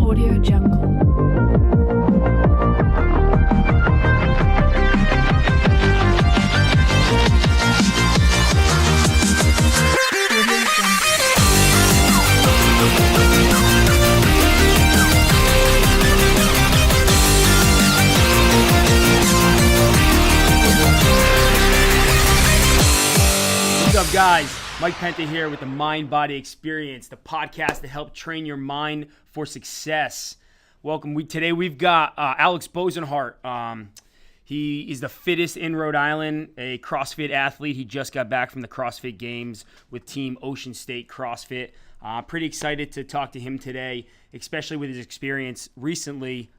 Audio Jungle. What's up, guys? Mike Penta here with the Mind Body Experience, the podcast to help train your mind for success. Welcome. Today we've got Alex Posen, Hart. He is the fittest in Rhode Island, a CrossFit athlete. He just got back from the CrossFit Games with Team Ocean State CrossFit. Pretty excited to talk to him today, especially with his experience recently.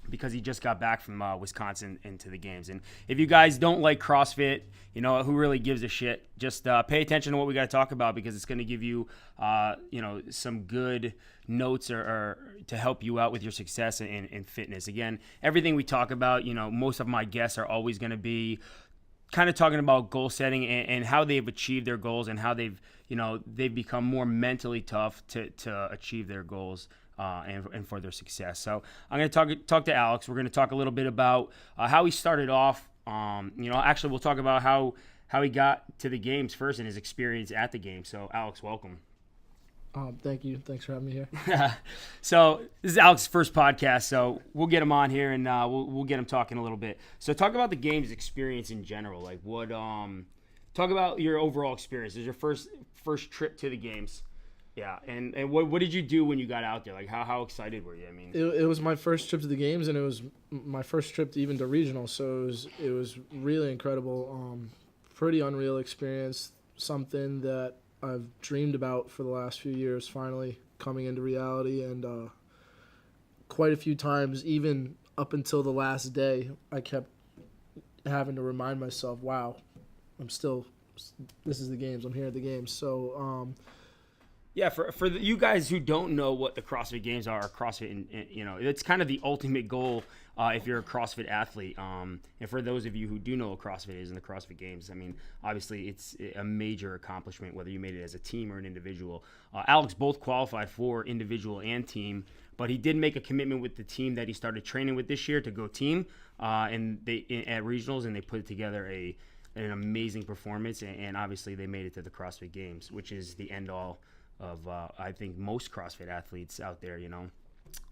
Because he just got back from Wisconsin into the games. And if you guys don't like CrossFit, you know, who really gives a shit? Just pay attention to what we got to talk about, because it's going to give you, some good notes or to help you out with your success in fitness. Again, everything we talk about, most of my guests are always going to be kind of talking about goal setting and how they've achieved their goals and how they've become more mentally tough to achieve their goals. And for their success. So I'm going to talk to Alex. We're going to talk a little bit about how he started off. Actually, we'll talk about how he got to the games first and his experience at the games. So, Alex, welcome. Thank you. Thanks for having me here. So this is Alex's first podcast, so we'll get him on here and we'll get him talking a little bit. So talk about the games experience in general. Like what? Talk about your overall experience. This is your first trip to the games. Yeah, and what did you do when you got out there? Like, how excited were you? I mean, it was my first trip to the games, and it was my first trip even to regional, so it was really incredible. Pretty unreal experience, something that I've dreamed about for the last few years, finally coming into reality, and quite a few times, even up until the last day, I kept having to remind myself, wow, this is the games, I'm here at the games, so... Yeah, for you guys who don't know what the CrossFit Games are, CrossFit, it's kind of the ultimate goal if you're a CrossFit athlete. And for those of you who do know what CrossFit is and the CrossFit Games, I mean, obviously it's a major accomplishment, whether you made it as a team or an individual. Alex both qualified for individual and team, but he did make a commitment with the team that he started training with this year to go team, and they at regionals, and they put together an amazing performance, and obviously they made it to the CrossFit Games, which is the end all of I think most CrossFit athletes out there.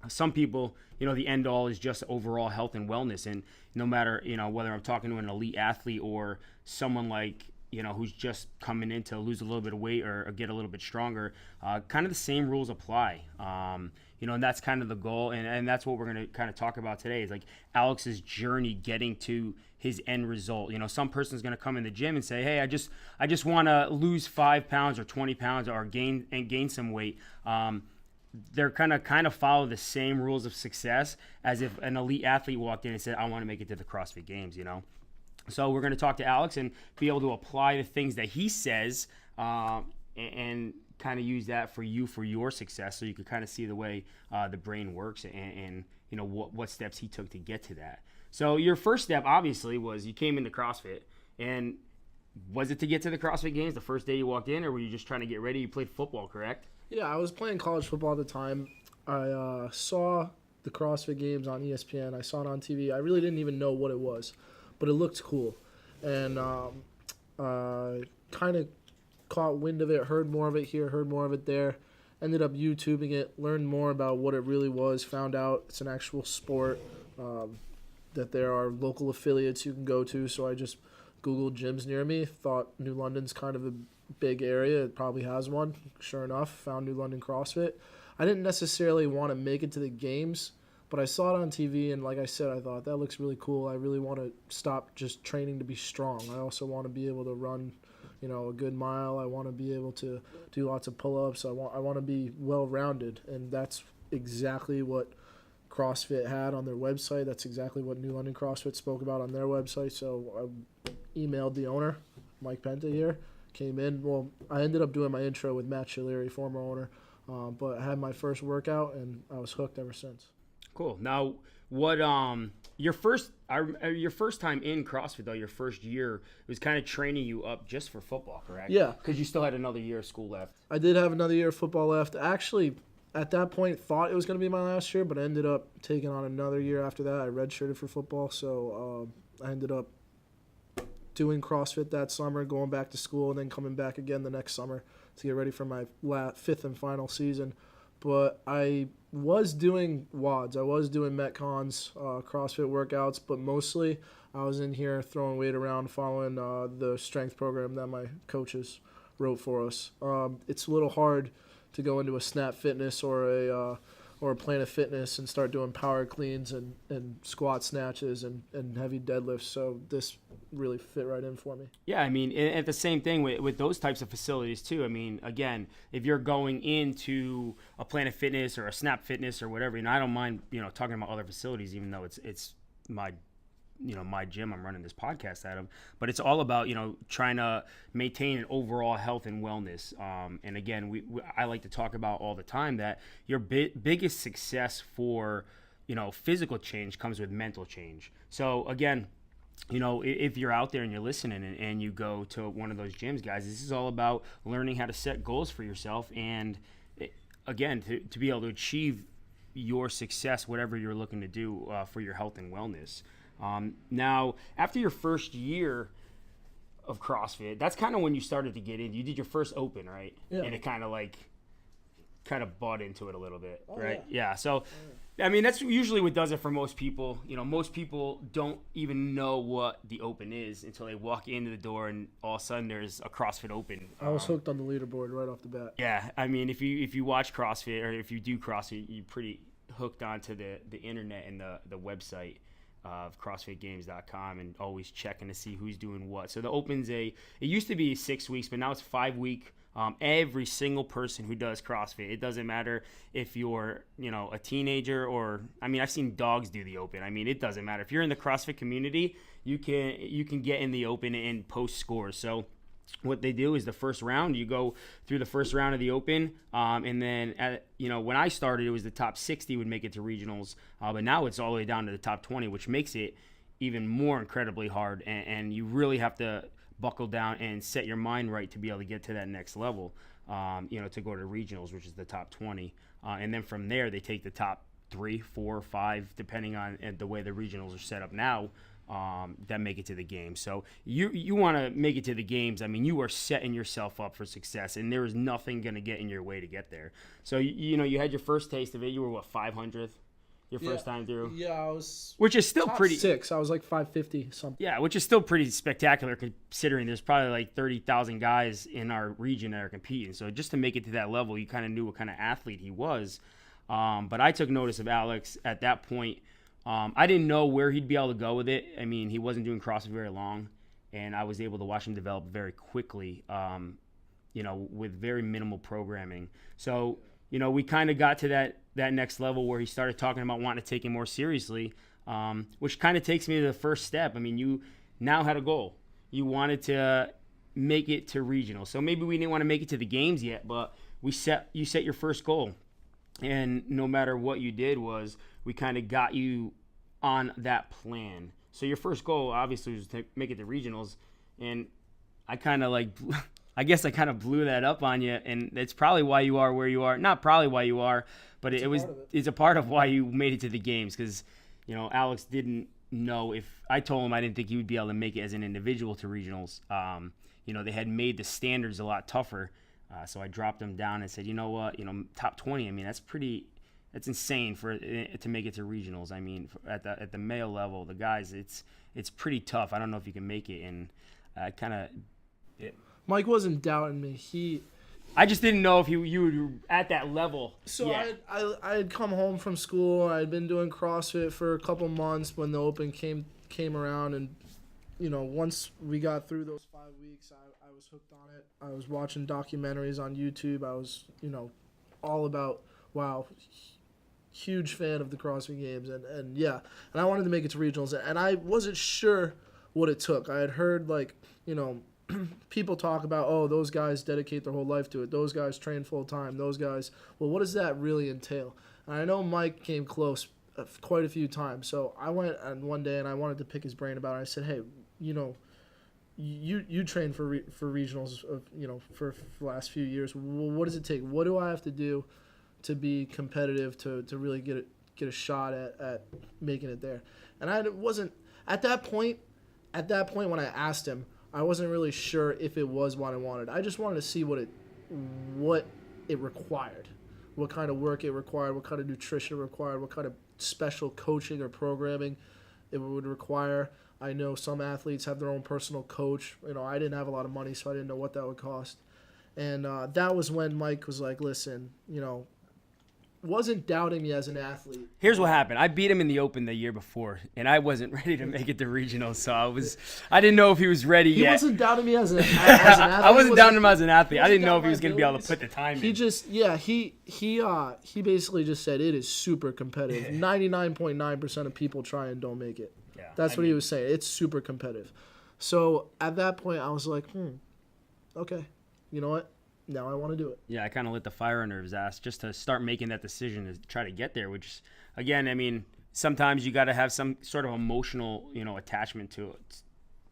Some people, the end all is just overall health and wellness, and no matter whether I'm talking to an elite athlete or someone like who's just coming in to lose a little bit of weight or get a little bit stronger, kind of the same rules apply. And that's kind of the goal, and that's what we're going to kind of talk about today, is like Alex's journey getting to his end result. Some person's going to come in the gym and say, hey, I just want to lose 5 pounds or 20 pounds or gain some weight. They're kind of follow the same rules of success as if an elite athlete walked in and said, I want to make it to the CrossFit Games, So we're going to talk to Alex and be able to apply the things that he says and kind of use that for your success, so you could kind of see the way the brain works and what steps he took to get to that. So your first step obviously was you came into CrossFit, and was it to get to the CrossFit Games the first day you walked in, or were you just trying to get ready? You played football, correct? Yeah, I was playing college football at the time. I saw the CrossFit Games on ESPN. I saw it on TV. I really didn't even know what it was, but it looked cool, and kind of caught wind of it, heard more of it here, heard more of it there, ended up YouTubing it, learned more about what it really was, found out it's an actual sport, that there are local affiliates you can go to, so I just Googled gyms near me, thought New London's kind of a big area, it probably has one, sure enough, found New London CrossFit. I didn't necessarily want to make it to the games, but I saw it on TV, and like I said, I thought, that looks really cool. I really want to stop just training to be strong. I also want to be able to run a good mile. I want to be able to do lots of pull-ups. I want to be well-rounded, and that's exactly what CrossFit had on their website. That's exactly what New London CrossFit spoke about on their website. So I emailed the owner, Mike Penta here, came in. Well, I ended up doing my intro with Matt Shilleri, former owner, but I had my first workout, and I was hooked ever since. Cool. Now, what your first time in CrossFit, though, your first year, was kind of training you up just for football, correct? Yeah. Because you still had another year of school left. I did have another year of football left. Actually, at that point thought it was going to be my last year, but I ended up taking on another year after that. I redshirted for football, so I ended up doing CrossFit that summer, going back to school, and then coming back again the next summer to get ready for my fifth and final season. But I was doing WODs. I was doing Metcons, CrossFit workouts, but mostly I was in here throwing weight around, following the strength program that my coaches wrote for us. It's a little hard to go into a Snap Fitness or a Planet Fitness and start doing power cleans and squat snatches and heavy deadlifts. So this really fit right in for me. Yeah, I mean, at the same thing with those types of facilities too. I mean, again, if you're going into a Planet Fitness or a Snap Fitness or whatever, I don't mind, talking about other facilities, even though it's my my gym I'm running this podcast out of, but it's all about, trying to maintain an overall health and wellness. And again, I like to talk about all the time that your biggest success for, physical change comes with mental change. So again, if you're out there and you're listening and you go to one of those gyms, guys, this is all about learning how to set goals for yourself. And again, to be able to achieve your success, whatever you're looking to do for your health and wellness. Now, after your first year of CrossFit, that's kind of when you started to get in. You did your first open, right? Yeah. And it kind of bought into it a little bit, right? Yeah. So, I mean, that's usually what does it for most people. Most people don't even know what the open is until they walk into the door and all of a sudden there's a CrossFit open. I was hooked on the leaderboard right off the bat. Yeah. I mean, if you watch CrossFit or if you do CrossFit, you're pretty hooked onto the internet and the website of CrossFitGames.com and always checking to see who's doing what. So the Open's it used to be 6 weeks, but now it's 5 week. Every single person who does CrossFit, it doesn't matter if you're, a teenager or, I've seen dogs do the Open. It doesn't matter. If you're in the CrossFit community, you can get in the Open and post scores. So what they do is the first round, you go through the first round of the Open, and then when I started, it was the top 60 would make it to regionals, but now it's all the way down to the top 20, which makes it even more incredibly hard, and you really have to buckle down and set your mind right to be able to get to that next level, to go to regionals, which is the top 20, and then from there they take the top 3, 4, 5, depending on the way the regionals are set up now. That make it to the games. So you want to make it to the games. You are setting yourself up for success, and there is nothing going to get in your way to get there. So you had your first taste of it. You were 500th your first time through. Yeah, I was. Which is still top pretty. 6. I was like 550 something. Yeah, which is still pretty spectacular considering there's probably like 30,000 guys in our region that are competing. So just to make it to that level, you kind of knew what kind of athlete he was. But I took notice of Alex at that point. I didn't know where he'd be able to go with it. He wasn't doing CrossFit very long, and I was able to watch him develop very quickly, with very minimal programming. So, we kind of got to that next level where he started talking about wanting to take it more seriously, which kind of takes me to the first step. You now had a goal. You wanted to make it to regional. So maybe we didn't want to make it to the games yet, but you set your first goal. And no matter what you did we kind of got you on that plan. So your first goal obviously was to make it to regionals. And I kind of blew that up on you. And it's probably why you are where you are. Not probably why you are, but it's a part of why you made it to the games. Because, Alex didn't know if I told him I didn't think he would be able to make it as an individual to regionals. They had made the standards a lot tougher. So I dropped him down and said, top 20. That's insane to make it to regionals. At the male level, the guys, it's pretty tough. I don't know if you can make it. And Mike wasn't doubting me. I just didn't know if you were at that level. So yet. I had come home from school. I had been doing CrossFit for a couple months when the Open came around, and once we got through those 5 weeks, I was hooked on it. I was watching documentaries on YouTube. I was, all about, wow, huge fan of the CrossFit Games. And I wanted to make it to regionals. And I wasn't sure what it took. I had heard, people talk about, oh, those guys dedicate their whole life to it. Those guys train full time. Those guys, well, what does that really entail? And I know Mike came close quite a few times. So I went one day and I wanted to pick his brain about it. I said, hey, you train for regionals, for the last few years. Well, what does it take? What do I have to do to be competitive, to really get a shot at making it there. And I wasn't at that point when I asked him, I wasn't really sure if it was what I wanted. I just wanted to see what it required, what kind of work it required, what kind of nutrition it required, what kind of special coaching or programming it would require. I know some athletes have their own personal coach. I didn't have a lot of money, so I didn't know what that would cost. And that was when Mike was like, listen, wasn't doubting me as an athlete. Here's what happened. I beat him in the Open the year before, and I wasn't ready to make it to regionals, so I didn't know if he was ready yet. He wasn't doubting me as an athlete. I wasn't doubting him as an athlete. I didn't know if he was going to be able to put the time in. He basically just said it is super competitive. 99.9% of people try and don't make it. Yeah, That's what he was saying. It's super competitive. So at that point, I was like, okay, you know what? Now I want to do it. Yeah, I kind of lit the fire under his ass just to start making that decision to try to get there, which, again, I mean, sometimes you got to have some sort of emotional, attachment to it,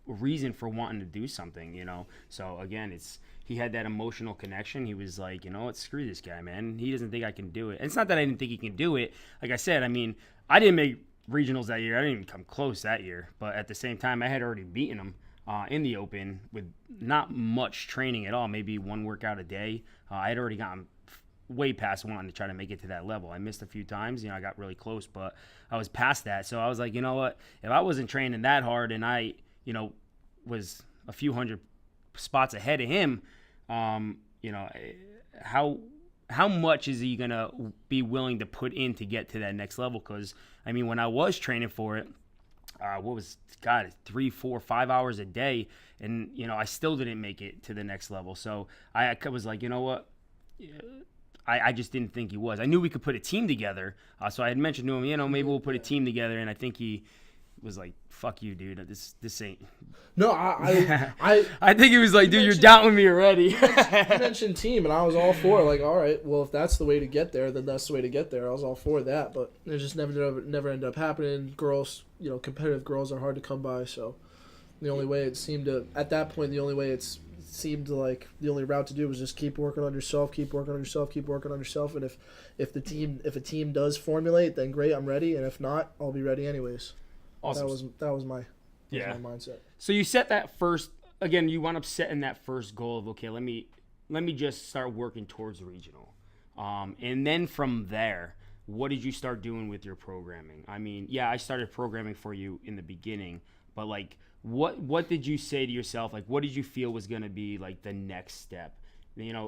a reason for wanting to do something, So, again, he had that emotional connection. He was like, what, screw this guy, man. He doesn't think I can do it. And it's not that I didn't think he can do it. Like I said, I mean, I didn't make regionals that year. I didn't even come close that year. But at the same time, I had already beaten him in the Open with not much training at all, maybe one workout a day. I had already gotten way past wanting to try to make it to that level. I missed a few times, I got really close, but I was past that. So I was like, you know what, if I wasn't training that hard and I, was a few hundred spots ahead of him, how much is he going to be willing to put in to get to that next level? Because, I mean, when I was training for it, 3, 4, 5 hours a day, and I still didn't make it to the next level. So I was like, you know what, I just didn't think he was. I knew we could put a team together, so I had mentioned to him, maybe we'll put a team together, and I think he was like, fuck you, dude, this ain't. No, I think he was like, dude, you're doubting me already. You mentioned team, and I was all for it. Like, all right, well, if that's the way to get there, then that's the way to get there. I was all for that, but it just never ended up happening. Girls, competitive girls are hard to come by, so the only way it seemed to, at that point, the only route to do was just keep working on yourself, and if a team does formulate, then great, I'm ready, and if not, I'll be ready anyways. Awesome. That was my mindset. So you set that first, again, you wound up setting that first goal of, okay, let me just start working towards regional. And then from there, what did you start doing with your programming? I mean, yeah, I started programming for you in the beginning, but like, what did you say to yourself? Like, what did you feel was going to be like the next step?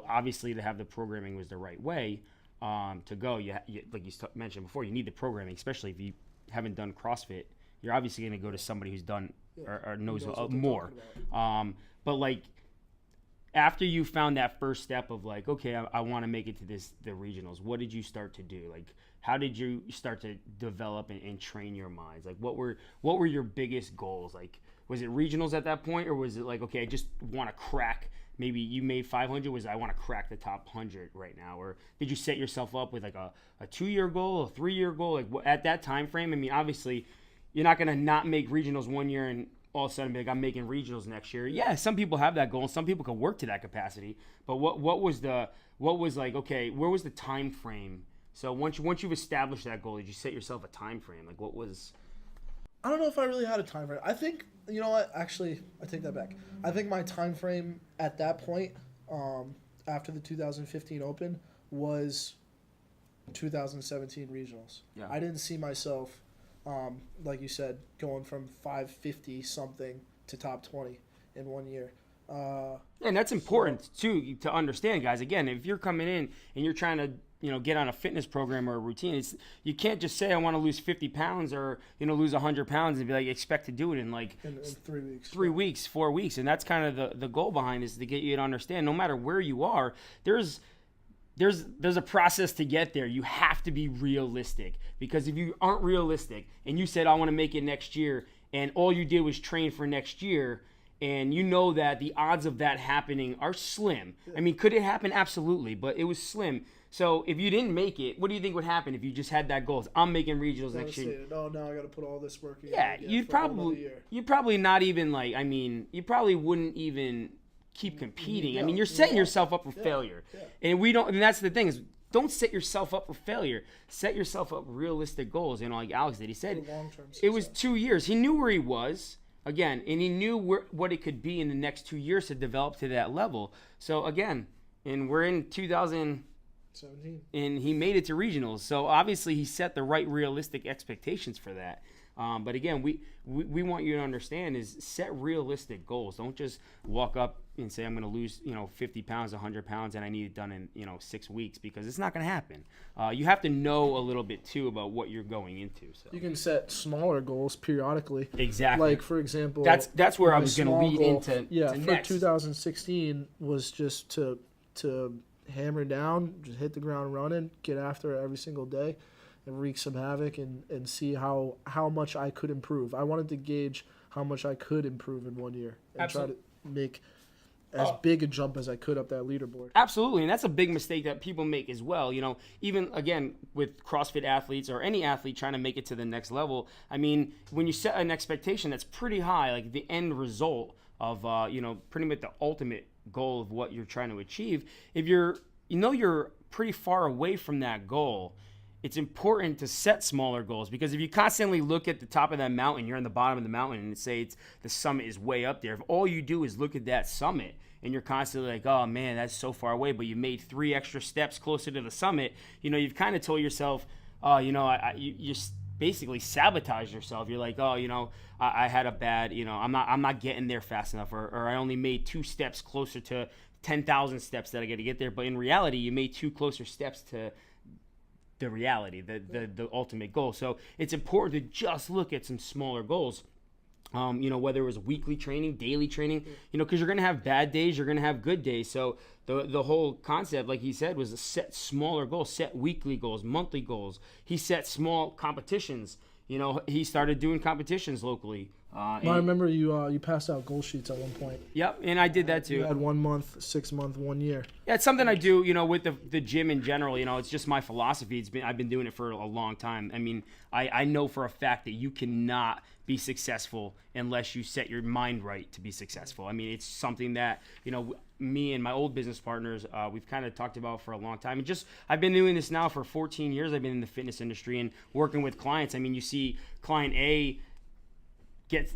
Obviously to have the programming was the right way to go. You like you mentioned before, you need the programming, especially if you haven't done CrossFit. You're obviously going to go to somebody who's done or knows more. But like, after you found that first step of like, okay, I want to make it to the regionals, what did you start to do? Like, how did you start to develop and train your minds? Like, what were your biggest goals? Like, was it regionals at that point, or was it like, okay, I just want to crack? Maybe you made 500. Was I want to crack the top 100 right now, or did you set yourself up with like a 2-year goal, a 3-year goal? Like, at that time frame, I mean, obviously, you're not gonna not make regionals one year and all of a sudden be like, I'm making regionals next year. Yeah, some people have that goal, and some people can work to that capacity. But what was like, okay, where was the time frame? So once you've established that goal, did you set yourself a time frame? Like, what was? I don't know if I really had a time frame. I think, you know what? Actually, I take that back. I think my time frame at that point, after the 2015 Open, was 2017 regionals. Yeah. I didn't see myself, like you said, going from 550 something to top 20 in 1 year. And that's important too to understand, guys. Again, if you're coming in and you're trying to, get on a fitness program or a routine, you can't just say I want to lose 50 pounds or lose 100 pounds and be like, expect to do it in like in 3 weeks, 3 weeks, 4 weeks. And that's kind of the goal behind is to get you to understand, no matter where you are, there's a process to get there. You have to be realistic, because if you aren't realistic and you said I want to make it next year and all you did was train for next year, and you know that the odds of that happening are slim. I mean, could it happen? Absolutely, but it was slim. So if you didn't make it, what do you think would happen if you just had that goal? I'm making regionals next year. No, now I got to put all this work in. Yeah, you'd probably not even like. I mean, you probably wouldn't even keep competing. I mean, you're setting yourself up for failure. Yeah. And we don't. And that's the thing is, don't set yourself up for failure. Set yourself up realistic goals. You know, like Alex did. He said long-term it was success. 2 years. He knew where he was. Again, and he knew what it could be in the next 2 years to develop to that level. So again, and we're in 2017, and he made it to regionals. So obviously he set the right realistic expectations for that. But again, we want you to understand is set realistic goals. Don't just walk up and say, I'm going to lose, 50 pounds, 100 pounds, and I need it done in, 6 weeks, because it's not going to happen. You have to know a little bit too about what you're going into. So You can set smaller goals periodically. Exactly. Like, for example, that's where I my was going to small lead goal, into for next. 2016 was just to hammer down, just hit the ground running, get after it every single day, and wreak some havoc and see how much I could improve. I wanted to gauge how much I could improve in 1 year and Absolutely. try to make as big a jump as I could up that leaderboard. Absolutely, and that's a big mistake that people make as well. Even again with CrossFit athletes or any athlete trying to make it to the next level. I mean, when you set an expectation that's pretty high, like the end result of pretty much the ultimate goal of what you're trying to achieve, if you're pretty far away from that goal, it's important to set smaller goals, because if you constantly look at the top of that mountain, you're on the bottom of the mountain, and say the summit is way up there. If all you do is look at that summit and you're constantly like, oh man, that's so far away, but you made 3 extra steps closer to the summit, you've kind of told yourself, you basically sabotage yourself. You're like, I had a bad, I'm not getting there fast enough, or I only made 2 steps closer to 10,000 steps that I got to get there. But in reality, you made 2 closer steps to the reality, the ultimate goal. So it's important to just look at some smaller goals. Whether it was weekly training, daily training, because you're going to have bad days, you're going to have good days. So the whole concept, like he said, was to set smaller goals, set weekly goals, monthly goals. He set small competitions. He started doing competitions locally. I remember you passed out goal sheets at one point. Yep, and I did that too. You had 1 month, 6 month, 1 year. Yeah, it's something I do, with the gym in general. It's just my philosophy. I've been doing it for a long time. I mean, I know for a fact that you cannot be successful unless you set your mind right to be successful. I mean, it's something that, me and my old business partners, we've kind of talked about for a long time. And I've been doing this now for 14 years. I've been in the fitness industry and working with clients. I mean, you see client A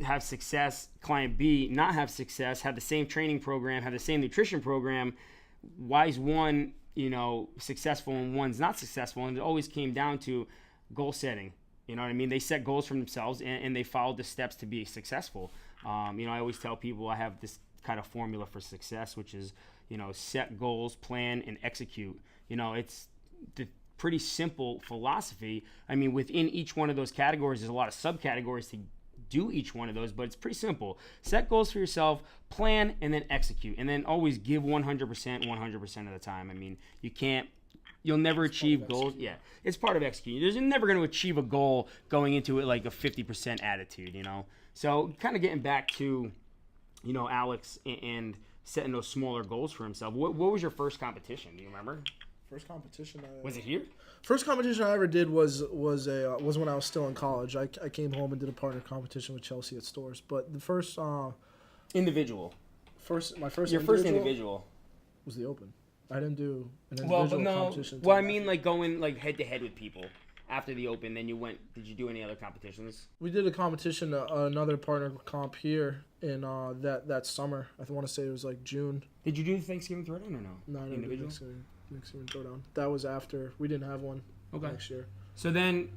have success, client B not have success, have the same training program, have the same nutrition program. Why is one, successful and one's not successful? And it always came down to goal setting. You know what I mean? They set goals for themselves and they followed the steps to be successful. I always tell people I have this kind of formula for success, which is, set goals, plan, and execute. It's the pretty simple philosophy. I mean, within each one of those categories, there's a lot of subcategories to do each one of those, but it's pretty simple. Set goals for yourself, plan, and then execute. And then always give 100% of the time. I mean, you'll never achieve goals. Yeah, it's part of executing. You're never going to achieve a goal going into it like a 50% attitude, So kind of getting back to, Alex and setting those smaller goals for himself. What was your first competition? Do you remember? First competition. Was it here? First competition I ever did was when I was still in college. I came home and did a partner competition with Chelsea at Stores. But the first individual. My first individual was the Open. I didn't do an individual competition. Well, I mean, like going like head to head with people after the Open. Then you went. Did you do any other competitions? We did a competition, another partner comp here in that summer. I want to say it was like June. Did you do the Thanksgiving Throwdown or no? No, I didn't do Thanksgiving Throwdown. That was after. We didn't have one next year. So then,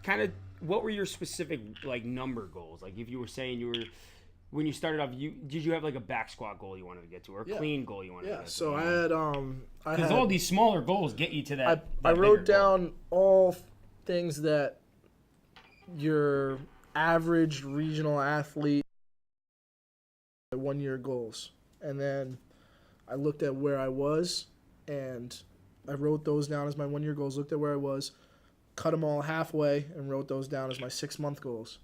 kind of, what were your specific like number goals? Like if you were saying when you started off, did you have like a back squat goal you wanted to get to, or a clean goal you wanted to get to? Yeah, so I had because all these smaller goals get you to that. I wrote down all things that your average regional athlete 1 year goals, and then I looked at where I was, and I wrote those down as my 1 year goals. Looked at where I was, cut them all halfway, and wrote those down as my 6 month goals.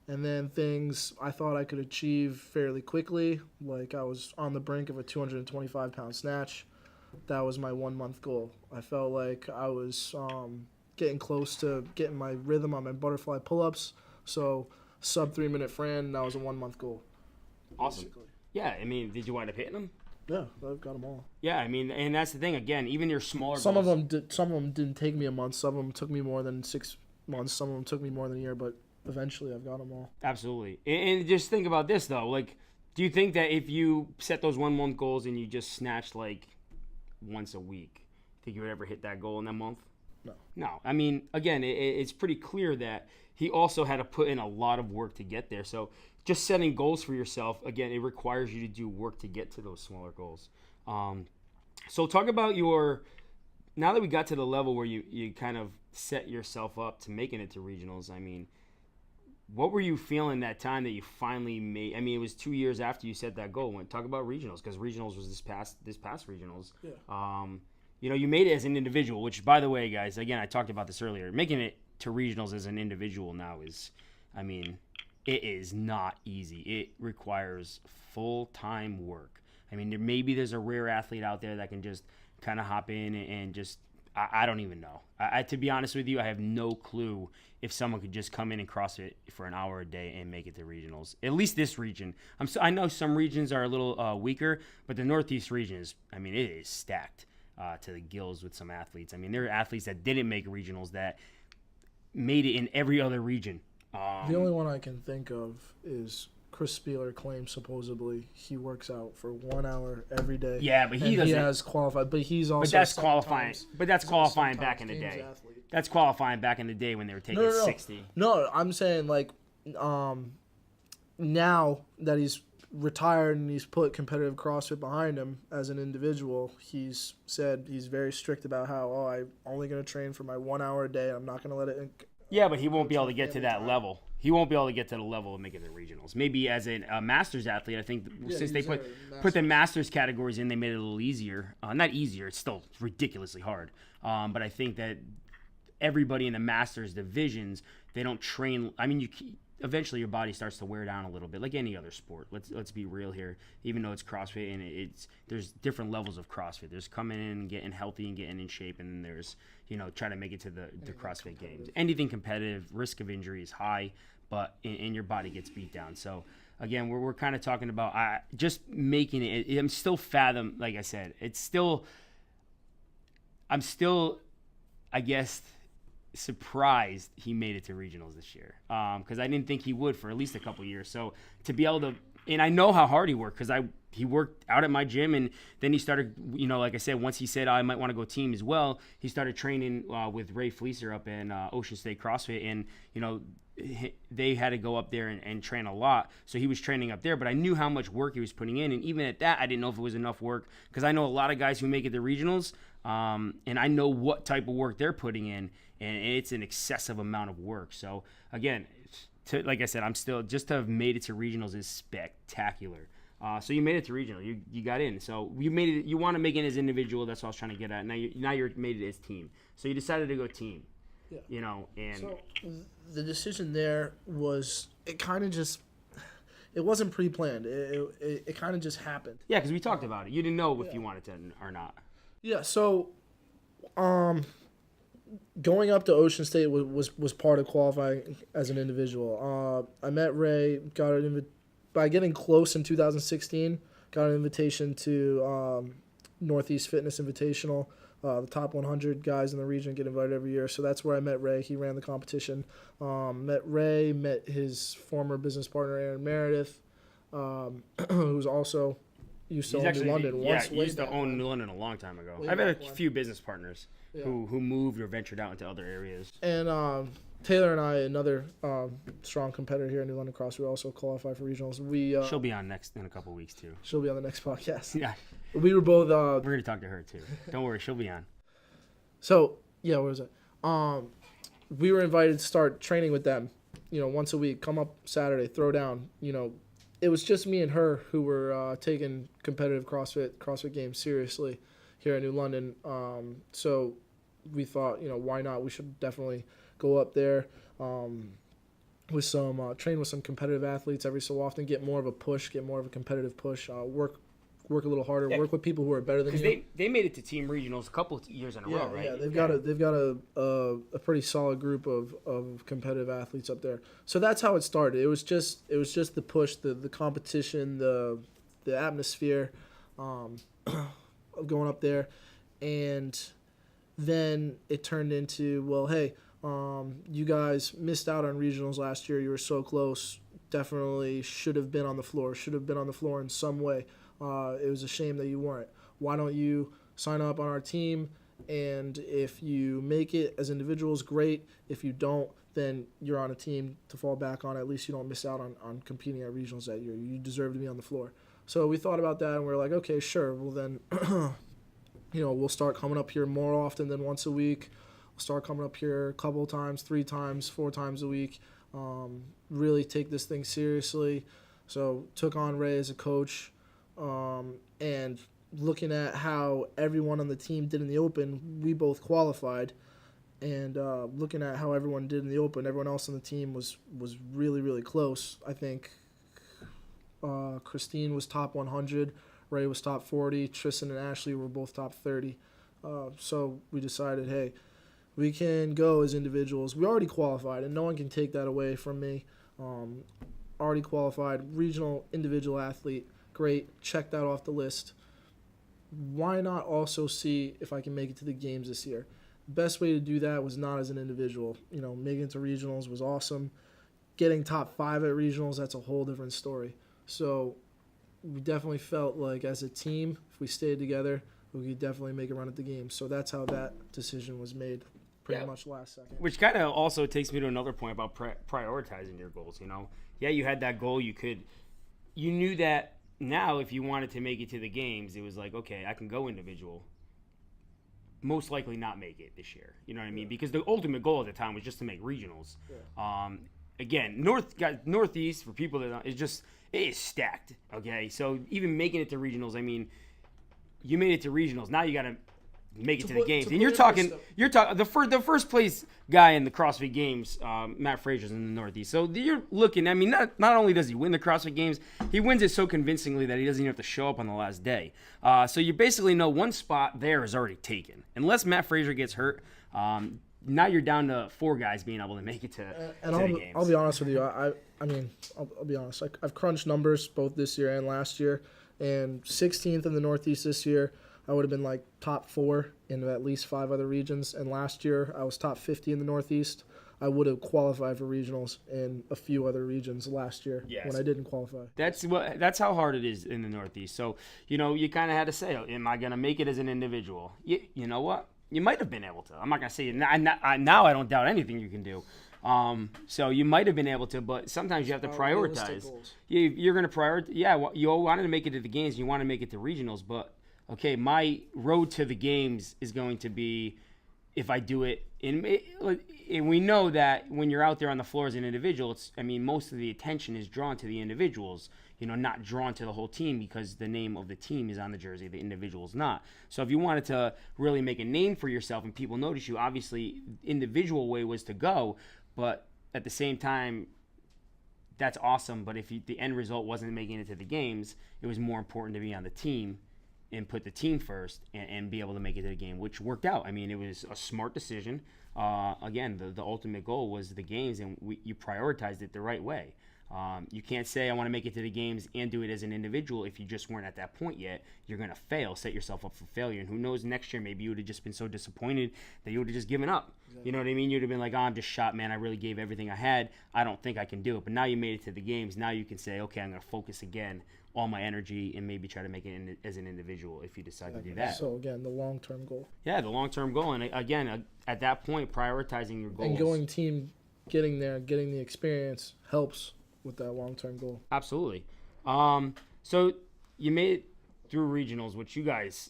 And then things I thought I could achieve fairly quickly, like I was on the brink of a 225 pound snatch. That was my 1 month goal. I felt like I was getting close to getting my rhythm on my butterfly pull-ups. So sub 3 minute Fran, that was a 1 month goal. Awesome. Basically. Yeah, I mean, did you wind up hitting them? Yeah, I've got them all. Yeah, I mean, and that's the thing. Again, even your smaller Some goals. of them didn't take me a month. Some of them took me more than 6 months. Some of them took me more than a year. But eventually, I've got them all. Absolutely. And just think about this though. Like, do you think that if you set those 1 month goals and you just snatched like once a week, think you would ever hit that goal in that month? No. No. I mean, again, it's pretty clear that he also had to put in a lot of work to get there. So just setting goals for yourself, again, it requires you to do work to get to those smaller goals. So talk about now that we got to the level where you kind of set yourself up to making it to regionals, I mean, what were you feeling that time that you finally made? I mean, it was 2 years after you set that goal. Talk about regionals, because regionals was this past regionals. Yeah. You made it as an individual, which, by the way, guys, again, I talked about this earlier. Making it to regionals as an individual now is, I mean, it is not easy. It requires full-time work. I mean, maybe there's a rare athlete out there that can just kind of hop in and just, I don't even know. To be honest with you, I have no clue if someone could just come in and CrossFit for an hour a day and make it to regionals. At least this region. I know some regions are a little weaker, but the Northeast region is, I mean, it is stacked to the gills with some athletes. I mean, there are athletes that didn't make regionals that made it in every other region. The only one I can think of is Chris Spieler claims supposedly he works out for 1 hour every day. Yeah, but he doesn't. He has qualified, but he's also. But that's qualifying. But that's qualifying back in the day. Athlete. That's qualifying back in the day when they were taking 60. No, I'm saying like, now that he's retired and he's put competitive CrossFit behind him as an individual, he's said he's very strict about how I'm only going to train for my 1 hour a day. I'm not going to let it. Yeah, but he won't be able to get to that level. He won't be able to get to the level of making the regionals. Maybe as a Masters athlete, I think since they put the Masters categories in, they made it a little easier. Not easier, it's still ridiculously hard. But I think that everybody in the Masters divisions, they don't train. I mean, eventually your body starts to wear down a little bit, like any other sport. Let's be real here. Even though it's CrossFit and there's different levels of CrossFit. There's coming in and getting healthy and getting in shape, and then there's trying to make it to the CrossFit Games. Anything competitive, risk of injury is high, but and your body gets beat down. So again, we're kind of talking about just making it. I'm still like I said, I'm still, I guess, surprised he made it to regionals this year, because I didn't think he would for at least a couple years. So to be able to, and I know how hard he worked, because he worked out at my gym, and then he started, like I said, once he said I might want to go team as well, he started training with Ray Fleeser up in Ocean State CrossFit, and they had to go up there and train a lot, so he was training up there. But I knew how much work he was putting in, and even at that, I didn't know if it was enough work, because I know a lot of guys who make it to regionals, and I know what type of work they're putting in, and it's an excessive amount of work. So again, like I said, I'm still, just to have made it to regionals is spectacular. So you made it to regional, you got in. So you made it. You want to make it as individual. That's what I was trying to get at. Now you're made it as team. So you decided to go team. Yeah. And so the decision there was, it kind of just, it wasn't pre-planned. It kind of just happened. Yeah, because we talked about it. You didn't know if you wanted to or not. Yeah. So, going up to Ocean State was part of qualifying as an individual. I met Ray, by getting close in 2016, got an invitation to Northeast Fitness Invitational. The top 100 guys in the region get invited every year. So that's where I met Ray. He ran the competition. Met Ray, met his former business partner, Aaron Meredith, who's also used to own New London. Yeah, he used to own New London a long time ago. I've had a few business partners who moved or ventured out into other areas. And Taylor and I, another strong competitor here in New London CrossFit, we also qualify for regionals. She'll be on next in a couple weeks too. She'll be on the next podcast. Yeah, we were both. We're gonna talk to her too. Don't worry, she'll be on. So yeah, what was it? We were invited to start training with them. Once a week, come up Saturday, throw down. It was just me and her who were taking competitive CrossFit games seriously here in New London. So we thought, why not? We should definitely go up there with some train with some competitive athletes every so often, get more of a competitive push, work a little harder, work with people who are better than you. Because they made it to team regionals a couple of years in a row, right? Yeah, they've got a pretty solid group of competitive athletes up there. So that's how it started. It was just the push, the competition, the atmosphere. of going up there. And then it turned into, well, hey, you guys missed out on regionals last year. You were so close. Definitely should have been on the floor. Should have been on the floor in some way. It was a shame that you weren't. Why don't you sign up on our team? And if you make it as individuals, great. If you don't, then you're on a team to fall back on. At least you don't miss out on competing at regionals that year. You deserve to be on the floor. So we thought about that, and we were like, okay, sure. Well, then, we'll start coming up here more often than once a week. We'll start coming up here a couple times, 3 times, 4 times a week. Really take this thing seriously. So took on Ray as a coach, and looking at how everyone on the team did in the Open, we both qualified. And looking at how everyone did in the Open, everyone else on the team was really, really close. I think Christine was top 100, Ray was top 40, Tristan and Ashley were both top 30. So we decided, hey, we can go as individuals. We already qualified, and no one can take that away from me. Already qualified, regional individual athlete, great, check that off the list. Why not also see if I can make it to the games this year? Best way to do that was not as an individual. Making it to regionals was awesome. Getting top 5 at regionals, that's a whole different story. So we definitely felt like as a team, if we stayed together, we could definitely make a run at the games. So that's how that decision was made pretty much last second. Which kind of also takes me to another point about prioritizing your goals, Yeah, you had that goal. You knew that now if you wanted to make it to the games, it was like, okay, I can go individual. Most likely not make it this year. You know what I mean? Yeah. Because the ultimate goal at the time was just to make regionals. Yeah. Again, Northeast, for people that don't, it is stacked. Okay, so even making it to regionals, I mean, you made it to regionals. Now you got to make it to the games, and you're talking the first place guy in the CrossFit Games, Matt Frazier's in the Northeast. So you're looking. I mean, not only does he win the CrossFit Games, he wins it so convincingly that he doesn't even have to show up on the last day. So you basically know one spot there is already taken, unless Matt Frazier gets hurt. Now you're down to 4 guys being able to make it to the games. I'll be honest with you. I'll be honest. I've crunched numbers both this year and last year, and 16th in the Northeast this year. I would have been like top 4 in at least 5 other regions. And last year, I was top 50 in the Northeast. I would have qualified for regionals in a few other regions last year when I didn't qualify. That's how hard it is in the Northeast. So, you kind of had to say, am I going to make it as an individual? You know what? You might have been able to. I'm not going to say now I don't doubt anything you can do. So you might have been able to, but sometimes you have to prioritize. You're going to prioritize. Yeah, you wanted to make it to the games. You want to make it to regionals, but okay, my road to the games is going to be if I do it and we know that when you're out there on the floor as an individual, most of the attention is drawn to the individuals, not drawn to the whole team because the name of the team is on the jersey, the individual's not. So if you wanted to really make a name for yourself and people notice you, obviously individual way was to go, but at the same time, that's awesome. But if the end result wasn't making it to the games, it was more important to be on the team and put the team first and be able to make it to the game, which worked out. It was a smart decision. Again, the ultimate goal was the games, and you prioritized it the right way. You can't say I want to make it to the games and do it as an individual if you just weren't at that point yet. You're going to fail, set yourself up for failure. And who knows, next year maybe you would have just been so disappointed that you would have just given up. Exactly. You know what I mean? You'd have been like, I'm just shot, man. I really gave everything I had. I don't think I can do it. But now you made it to the games. Now you can say, okay, I'm going to focus again all my energy and maybe try to make it as an individual if you decide to do that. So, again, the long-term goal. Yeah, the long-term goal. And, again, at that point, prioritizing your goals. And going team, getting there, getting the experience helps with that long-term goal. Absolutely. So you made it through regionals, which you guys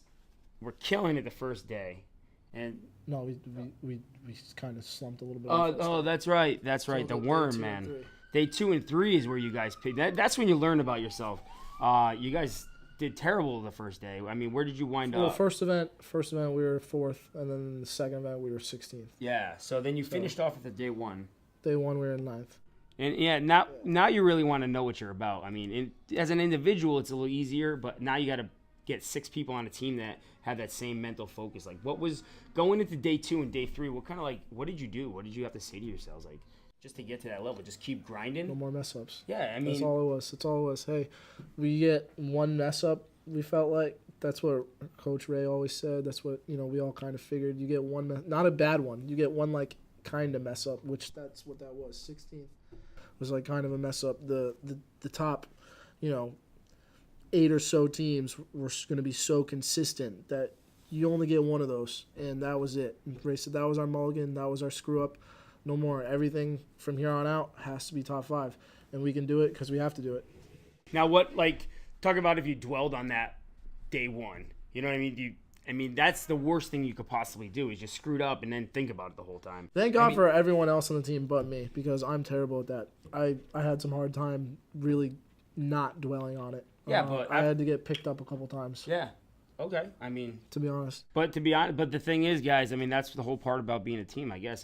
were killing it the first day. And no, we kind of slumped a little bit. That's right. That's right. The worm, man. Day 2 and 3 is where you guys picked. That's when you learn about yourself. You guys did terrible the first day. Where did you wind up? Well, first event we were 4th, and then the second event we were 16th. Yeah. So then you finished off at the day 1. Day 1 we were in 9th. And now you really want to know what you're about. As an individual, it's a little easier, but now you got to get 6 people on a team that have that same mental focus. Like, what was going into day 2 and day 3? What did you do? What did you have to say to yourselves? Like, just to get to that level, just keep grinding. No more mess ups. Yeah, that's all it was. That's all it was. Hey, we get one mess up, we felt like that's what Coach Ray always said. That's what we all kind of figured. You get one, not a bad one. You get one like kind of mess up, which that's what that was. 16th was like kind of a mess up. The top, 8 or so teams were going to be so consistent that you only get one of those, and that was it. And Ray said that was our mulligan. That was our screw up. No more. Everything from here on out has to be top 5, and we can do it because we have to do it. Now, talk about if you dwelled on that day one. You know what I mean? That's the worst thing you could possibly do is just screwed up and then think about it the whole time. Thank God for everyone else on the team but me, because I'm terrible at that. I had some hard time really not dwelling on it. Yeah, but I had to get picked up a couple times. Yeah. Okay. To be honest. But the thing is, guys, that's the whole part about being a team, I guess.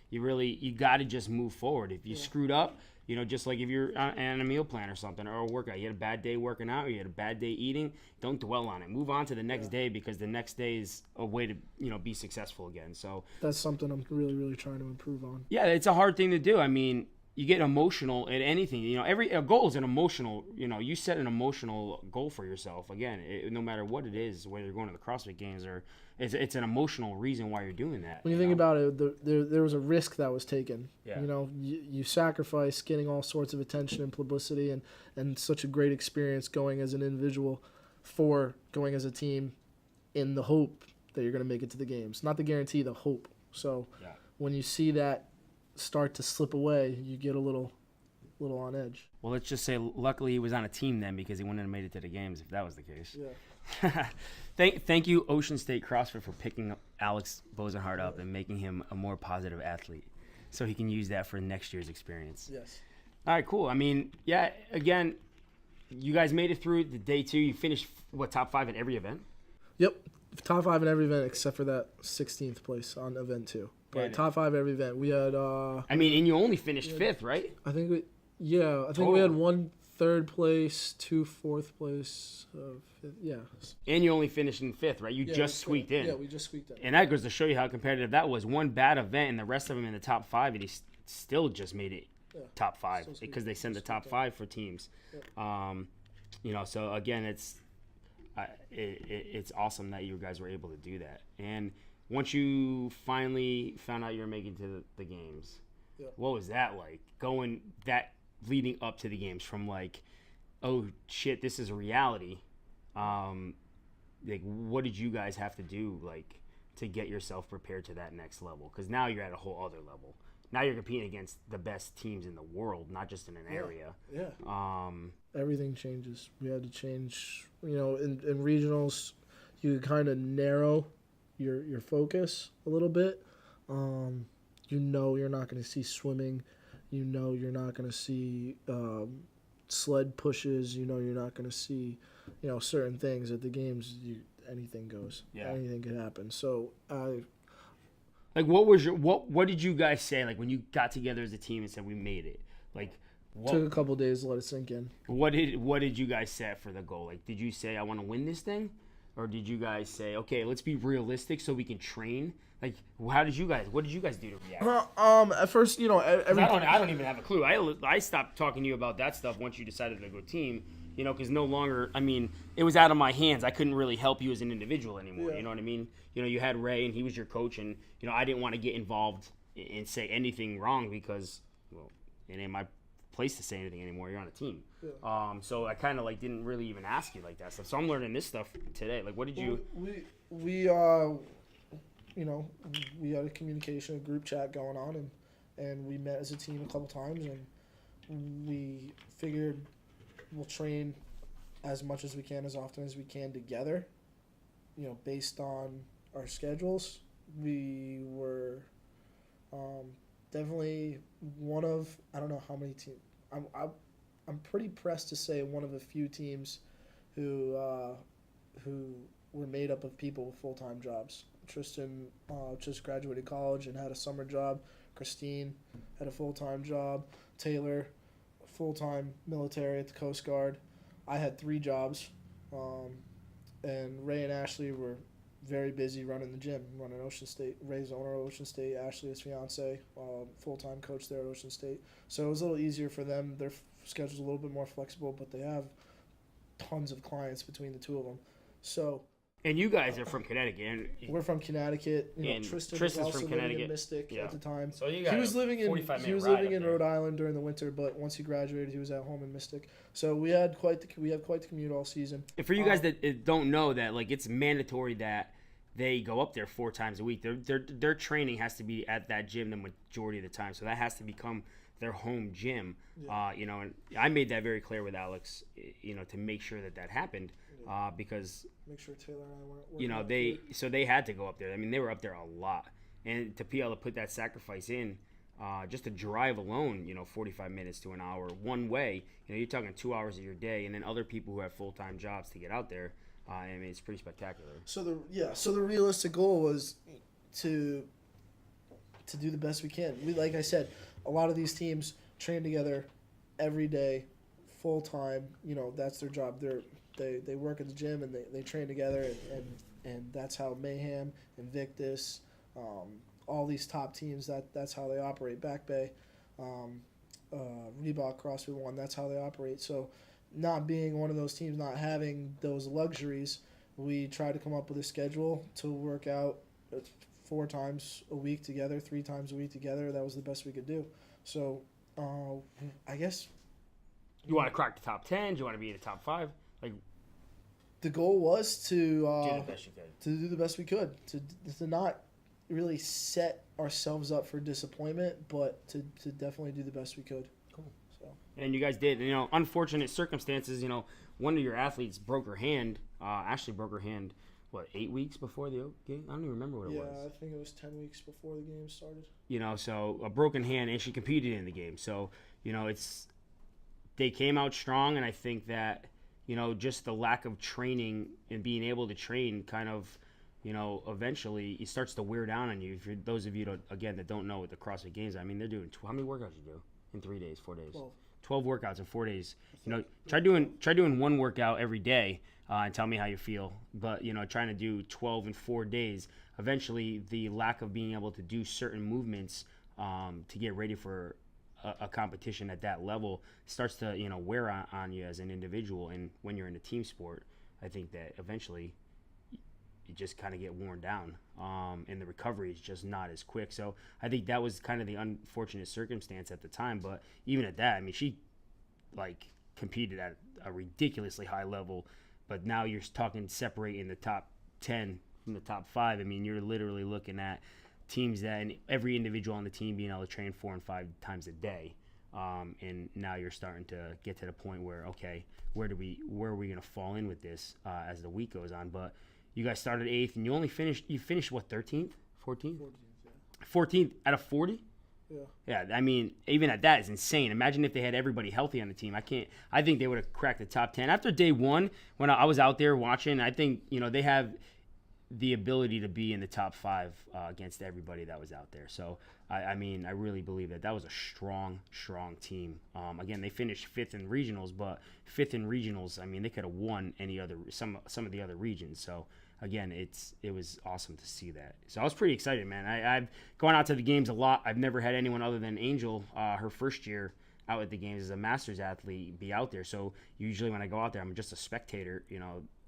You got to just move forward. If you screwed up, just like if you're on a meal plan or something or a workout, you had a bad day working out, or you had a bad day eating, don't dwell on it. Move on to the next day, because the next day is a way to, be successful again. So that's something I'm really, really trying to improve on. Yeah, it's a hard thing to do. You get emotional at anything. Every goal is an emotional. You set an emotional goal for yourself. Again, no matter what it is, whether you're going to the CrossFit Games or it's an emotional reason why you're doing that. When you think about it, there was a risk that was taken. Yeah. You sacrifice getting all sorts of attention and publicity and such a great experience going as an individual for going as a team in the hope that you're going to make it to the games. Not the guarantee, the hope. So when you see that start to slip away, you get a little on edge. Well, let's just say luckily he was on a team then, because he wouldn't have made it to the games if that was the case. Yeah. Thank you, Ocean State CrossFit, for picking up Alex Hart up and making him a more positive athlete, so he can use that for next year's experience. Yes. All right, cool. Again, you guys made it through the day 2. You finished top 5 at every event? Yep, top 5 in every event except for that 16th place on event 2. But top 5 every event. We had. And you only finished 5th, right? I think we had 1 3rd place, 2 4th place, 5th, yeah. And you only finished in 5th, right? You just squeaked in. Yeah, we just squeaked in. And that goes to show you how competitive that was. One bad event and the rest of them in the top 5, and he still just made it top 5 because they send the top 5 for teams. Yeah. So again, it's awesome that you guys were able to do that. And once you finally found out you were making to the games, what was that like? Leading up to the games, from oh shit, this is a reality. What did you guys have to do to get yourself prepared to that next level? Because now you're at a whole other level. Now you're competing against the best teams in the world, not just in an area. Yeah. Everything changes. We had to change. In regionals, you kind of narrow your focus a little bit. You're not going to see swimming. You're not going to see sled pushes. You're not going to see certain things at the games. Anything goes. Yeah. Anything could happen. So what did you guys say when you got together as a team and said we made it? Took a couple days to let it sink in. What did you guys set for the goal? Did you say I want to win this thing? Or did you guys say, okay, let's be realistic so we can train? What did you guys do to react? At first, I don't even have a clue. I stopped talking to you about that stuff once you decided to go team, because no longer, it was out of my hands. I couldn't really help you as an individual anymore. Yeah. You know what I mean? You had Ray and he was your coach, and, I didn't want to get involved and say anything wrong because, well, it ain't my place to say anything anymore. You're on a team. Yeah. So I kind of didn't really even ask you that stuff. So I'm learning this stuff today. What did you? We had a communication, a group chat going on, and we met as a team a couple times, and we figured we'll train as much as we can, as often as we can together. Based on our schedules, we were definitely one of, I don't know how many teams. I'm pretty pressed to say one of a few teams who were made up of people with full-time jobs. Tristan just graduated college and had a summer job. Christine had a full-time job. Taylor, full-time military at the Coast Guard. I had 3 jobs. And Ray and Ashley were very busy running the gym, running Ocean State. Ray's owner of Ocean State, Ashley, his fiance, full-time coach there at Ocean State. So it was a little easier for them. Their schedule's a little bit more flexible, but they have tons of clients between the two of them. So. And you guys are from Connecticut. And we're from Connecticut. And Tristan was Tristan's also from living Connecticut. in Mystic at the time. So you got he was living in 45-minute ride in Rhode Island during the winter, but once he graduated, he was at home in Mystic. So we had quite the commute all season. And for you guys that don't know that, like, it's mandatory that they go up there 4 times a week. Their training has to be at that gym the majority of the time. So that has to become their home gym. Yeah. And I made that very clear with Alex, to make sure that happened. Because make sure Taylor and I weren't. They had to go up there. I mean, they were up there a lot, and to be able to put that sacrifice in, just to drive alone, 45 minutes to an hour one way. You're talking 2 hours of your day, and then other people who have full-time jobs to get out there. I mean, it's pretty spectacular. So the realistic goal was to do the best we can. Like I said, a lot of these teams train together every day, full time. That's their job. They work at the gym and they train together, and that's how Mayhem, Invictus, all these top teams, that's how they operate. Back Bay, Reebok, CrossFit One, that's how they operate. So not being one of those teams, not having those luxuries, we try to come up with a schedule to work out 4 times a week together, 3 times a week together. That was the best we could do. So I guess. You want to crack the top 10? Do you want to be in the top 5? Like, the goal was to do the best you could. To do the best we could, to not really set ourselves up for disappointment, but to definitely do the best we could. Cool. So. And you guys did. Unfortunate circumstances. One of your athletes broke her hand. Ashley broke her hand. 8 weeks before the game? I don't even remember what it was. Yeah, I think it was 10 weeks before the game started. So a broken hand, and she competed in the game. So they came out strong, and I think that. Just the lack of training and being able to train kind of, eventually it starts to wear down on you. For those of you that don't know what the CrossFit Games, I mean, they're doing how many workouts you do in 3 days, 4 days? 12 workouts in 4 days. Try doing one workout every day and tell me how you feel. But, trying to do 12 in 4 days, eventually the lack of being able to do certain movements to get ready for a competition at that level starts to wear on you as an individual, and when you're in a team sport, I think that eventually you just kind of get worn down, and the recovery is just not as quick. So I think that was kind of the unfortunate circumstance at the time. But even at that, I mean, she competed at a ridiculously high level, but now you're talking separating the top 10 from the top 5. I mean, you're literally looking at teams that, and every individual on the team being able to train 4 and 5 times a day, and now you're starting to get to the point where, okay, where are we going to fall in with this as the week goes on? But you guys started 8th, and you finished what, 13th, 14th? 14th out of 40. Yeah. I mean, even at that is insane. Imagine if they had everybody healthy on the team. I think they would have cracked the top 10 after day 1. When I was out there watching, I think they have the ability to be in the top 5 against everybody that was out there. So, I mean, I really believe that was a strong team. Again, they finished 5th in regionals, but 5th in regionals, I mean, they could have won some of the other regions. So, again, it was awesome to see that. So I was pretty excited, man. I've gone out to the games a lot. I've never had anyone other than Angel, her first year out at the games as a master's athlete, be out there. So usually when I go out there, I'm just a spectator.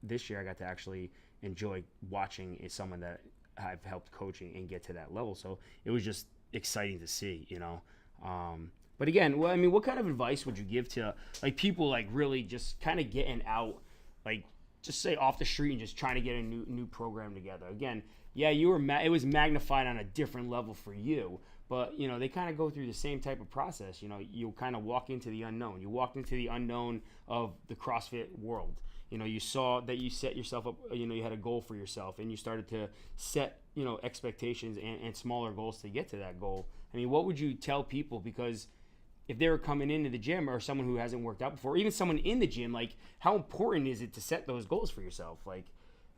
This year I got to actually enjoy watching someone that I've helped coaching and get to that level. So it was just exciting to see, But again, well, I mean, what kind of advice would you give to people really just kind of getting out, just say off the street and just trying to get a new program together? Again, yeah, it was magnified on a different level for you, but they kind of go through the same type of process. You kind of walk into the unknown. You walked into the unknown of the CrossFit world. You saw that you set yourself up, you had a goal for yourself, and you started to set, expectations and smaller goals to get to that goal. I mean, what would you tell people? Because if they were coming into the gym, or someone who hasn't worked out before, or even someone in the gym, how important is it to set those goals for yourself? I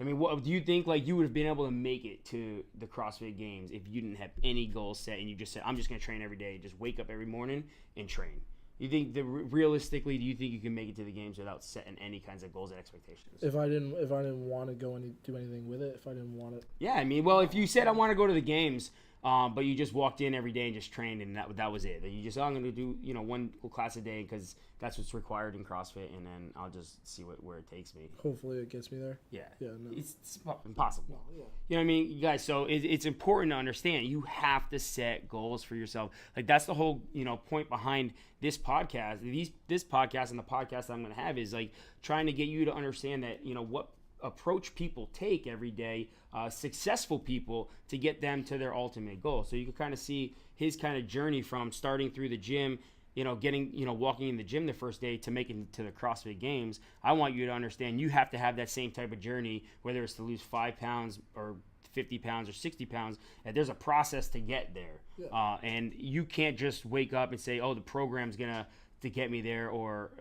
mean, what do you think, you would have been able to make it to the CrossFit Games if you didn't have any goals set and you just said, I'm just going to train every day, just wake up every morning and train? You think realistically, do you think you can make it to the games without setting any kinds of goals and expectations? If I didn't want to go and do anything with it, if I didn't want it. Yeah, I mean, well, if you said I want to go to the games, but you just walked in every day and just trained, and that was it. That you just, I'm going to do, one class a day because that's what's required in CrossFit, and then I'll just see where it takes me. Hopefully it gets me there. Yeah. Yeah, no. It's impossible. No, yeah. You know what I mean? You guys, so it's important to understand you have to set goals for yourself. Like, that's the whole, point behind this podcast. This podcast and the podcast I'm going to have is, like, trying to get you to understand that, what approach people take every day, successful people, to get them to their ultimate goal. So you can kind of see his kind of journey from starting through the gym, walking in the gym the first day to making to the CrossFit Games. I want you to understand you have to have that same type of journey, whether it's to lose 5 pounds or 50 pounds or 60 pounds, and there's a process to get there. Yeah. And you can't just wake up and say, oh, the program's going to get me there, or,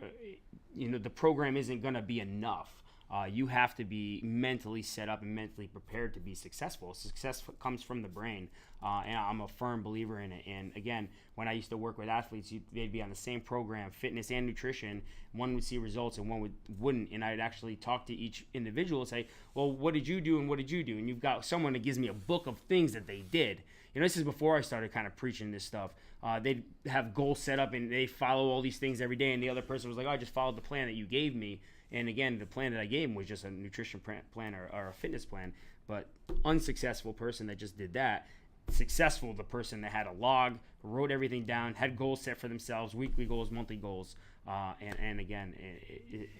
the program isn't going to be enough. You have to be mentally set up and mentally prepared to be successful. Success comes from the brain, and I'm a firm believer in it. And again, when I used to work with athletes, they'd be on the same program, fitness and nutrition. One would see results and one wouldn't. And I'd actually talk to each individual and say, well, what did you do and what did you do? And you've got someone that gives me a book of things that they did. This is before I started kind of preaching this stuff. They'd have goals set up and they follow all these things every day. And the other person was like, oh, I just followed the plan that you gave me. And again, the plan that I gave him was just a nutrition plan or a fitness plan. But unsuccessful person that just did that. Successful, the person that had a log, wrote everything down, had goals set for themselves, weekly goals, monthly goals. And again,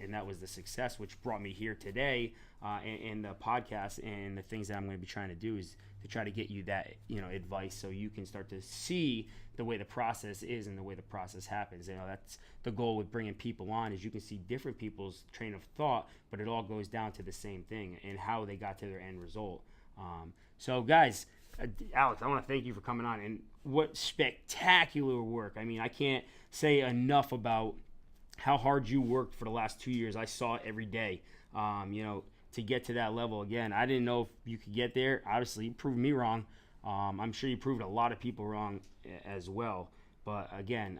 and that was the success, which brought me here today in the podcast. And the things that I'm going to be trying to do is to try to get you that, advice so you can start to see the way the process is and the way the process happens. That's the goal with bringing people on, is you can see different people's train of thought, but it all goes down to the same thing and how they got to their end result. So guys, Alex, I want to thank you for coming on, and what spectacular work. I mean, I can't say enough about how hard you worked for the last 2 years. I saw it every day. To get to that level again, I didn't know if you could get there. Obviously, you proved me wrong. I'm sure you proved a lot of people wrong as well. But again,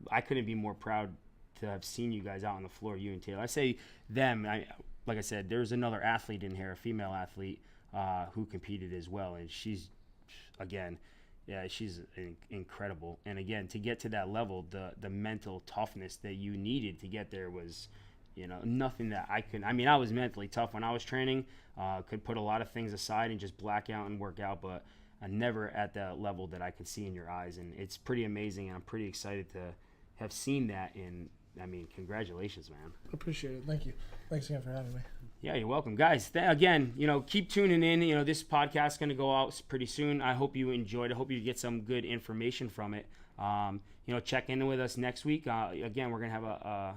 I couldn't be more proud to have seen you guys out on the floor, you and Taylor. I say them. Like I said, there's another athlete in here, a female athlete, who competed as well, and she's incredible. And again, to get to that level, the mental toughness that you needed to get there was, nothing that I could. I mean, I was mentally tough when I was training. Could put a lot of things aside and just black out and work out, but never at the level that I could see in your eyes. And it's pretty amazing, and I'm pretty excited to have seen that. And I mean, congratulations, man. Appreciate it. Thank you. Thanks again for having me. Yeah, you're welcome. Guys, again, keep tuning in. This podcast is going to go out pretty soon. I hope you enjoyed it. I hope you get some good information from it. Check in with us next week. Again, we're going to have a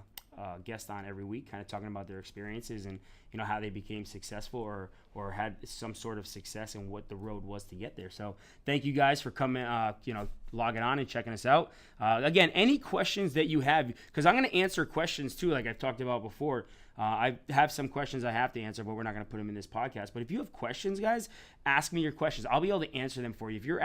guest on every week, kind of talking about their experiences and how they became successful or had some sort of success and what the road was to get there. So thank you guys for coming, logging on and checking us out. Again, any questions that you have, because I'm going to answer questions too, like I've talked about before. I have some questions I have to answer, but we're not going to put them in this podcast. But if you have questions, guys, ask me your questions. I'll be able to answer them for you. If you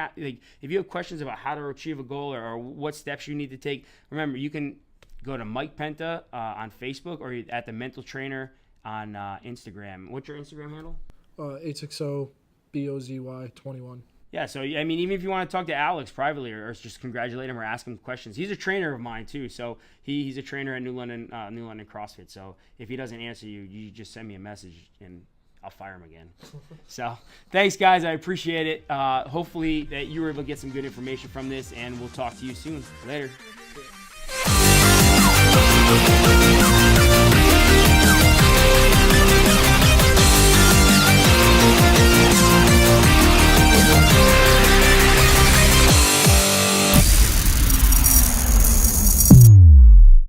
have questions about how to achieve a goal or what steps you need to take, remember, you can go to Mike Penta on Facebook or at the Mental Trainer on Instagram. What's your Instagram handle? 860BOZY21. Yeah, so I mean, even if you want to talk to Alex privately or just congratulate him or ask him questions, he's a trainer of mine too. So he's a trainer at New London CrossFit. So if he doesn't answer you, you just send me a message and I'll fire him again. So thanks, guys. I appreciate it. Hopefully that you were able to get some good information from this, and we'll talk to you soon. Later.